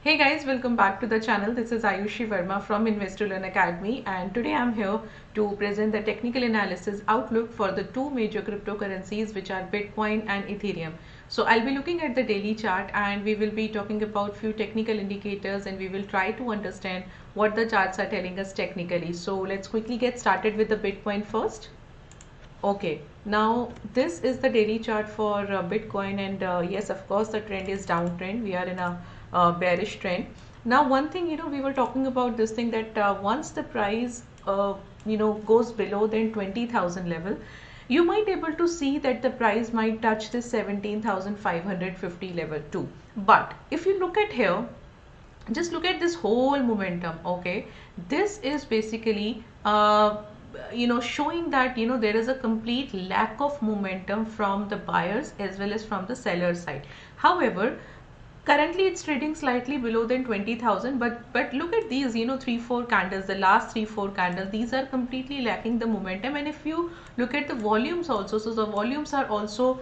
Hey guys, welcome back to the channel. This is Ayushi Verma from Investolearn Academy, and today I'm here to present the technical analysis outlook for the two major cryptocurrencies, which are Bitcoin and Ethereum. So I'll be looking at the daily chart and we will be talking about few technical indicators, and we will try to understand what the charts are telling us technically. So let's quickly get started with the Bitcoin first. Okay, now this is the daily chart for Bitcoin, and yes, of course, the trend is downtrend. We are in a bearish trend. Now, one thing, we were talking about this thing that once the price, goes below then 20,000 level, you might able to see that the price might touch this 17,550 level too. But if you look at here, just look at this whole momentum. Okay, this is basically showing that there is a complete lack of momentum from the buyers as well as from the seller side. However, currently it's trading slightly below than 20,000, but look at these 3-4 candles, the last 3-4 candles, these are completely lacking the momentum. And if you look at the volumes also, so the volumes are also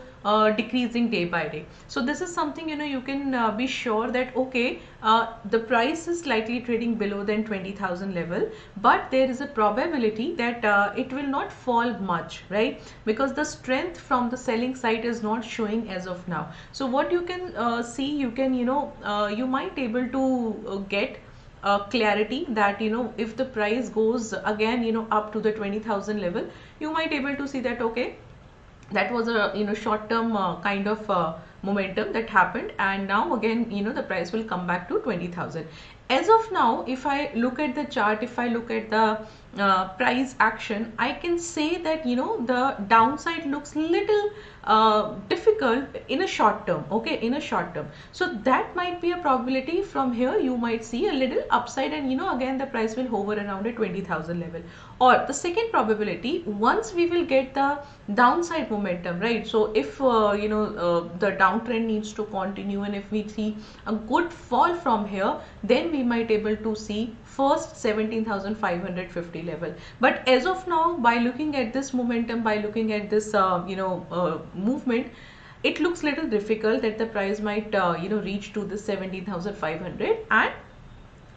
decreasing day by day. So this is something you can be sure that okay, the price is slightly trading below than 20,000 level, but there is a probability that it will not fall much, right? Because the strength from the selling side is not showing as of now. So what you can see, you can you might able to get clarity that if the price goes again up to the 20,000 level, you might able to see that okay, that was a short term kind of momentum that happened, and now again the price will come back to 20,000. As of now, if I look at the chart, if I look at the price action, I can say that the downside looks little difficult in a short term. Okay, in a short term, so that might be a probability. From here you might see a little upside, and again the price will hover around a 20,000 level. Or the second probability, once we will get the downside momentum, right? So if the downtrend needs to continue, and if we see a good fall from here, then we might able to see first 17,550 level. But as of now, by looking at this momentum, by looking at this movement, it looks little difficult that the price might reach to the 17,500, and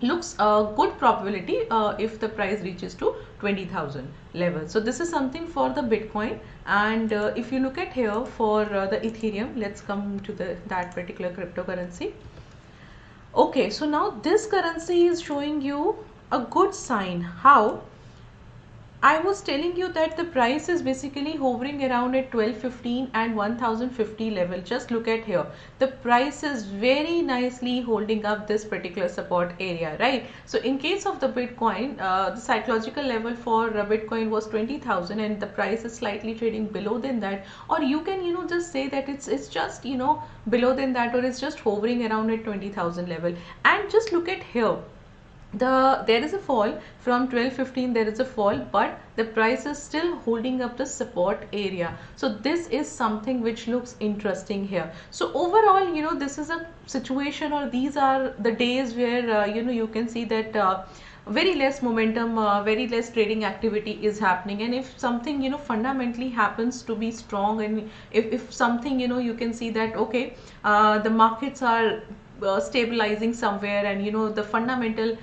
looks a good probability if the price reaches to 20,000 level. So this is something for the Bitcoin. And if you look at here for the Ethereum, let's come to that particular cryptocurrency. Okay, so now this currency is showing you a good sign. How? I was telling you that the price is basically hovering around at 1215 and 1050 level. Just look at here. The price is very nicely holding up this particular support area, right? So in case of the Bitcoin, the psychological level for Bitcoin was 20,000, and the price is slightly trading below than that. Or you can just say that it's just below than that, or it's just hovering around at 20,000 level. And just look at here. There is a fall from 1215, there is a fall, but the price is still holding up the support area. So this is something which looks interesting here. So overall this is a situation, or these are the days where you can see that very less momentum, very less trading activity is happening. And if something fundamentally happens to be strong, and if something you can see that okay, the markets are stabilizing somewhere, and the fundamental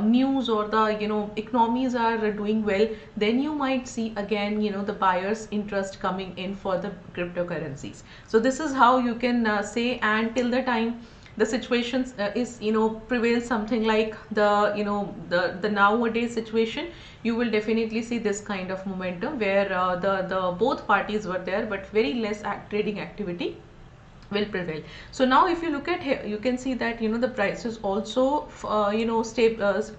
news or the economies are doing well, then you might see again the buyers interest coming in for the cryptocurrencies. So this is how you can say. And till the time the situation is prevails something like the nowadays situation, you will definitely see this kind of momentum where the both parties were there, but very less trading activity will prevail. So now if you look at here, you can see that the price is also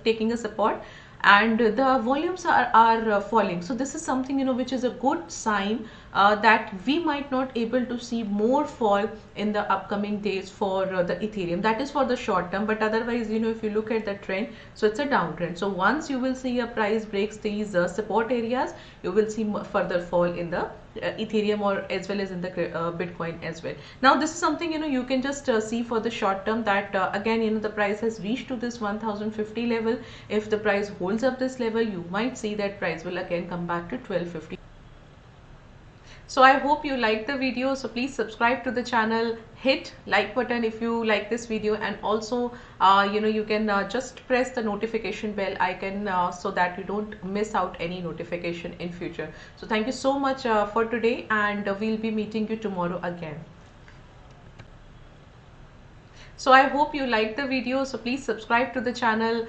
taking a support, and the volumes are falling. So this is something which is a good sign that we might not able to see more fall in the upcoming days for the Ethereum. That is for the short term, but otherwise if you look at the trend, so it's a downtrend. So once you will see a price breaks these support areas, you will see further fall in the Ethereum, or as well as in the Bitcoin as well. Now this is something you can just see for the short term, that again the price has reached to this 1050 level. If the price holds up this level, you might see that price will again come back to 1250. So I hope you like the video. So please subscribe to the channel, hit like button if you like this video, and also you can just press the notification bell icon so that you don't miss out any notification in future. So thank you so much for today, and we'll be meeting you tomorrow again. So I hope you like the video. So please subscribe to the channel,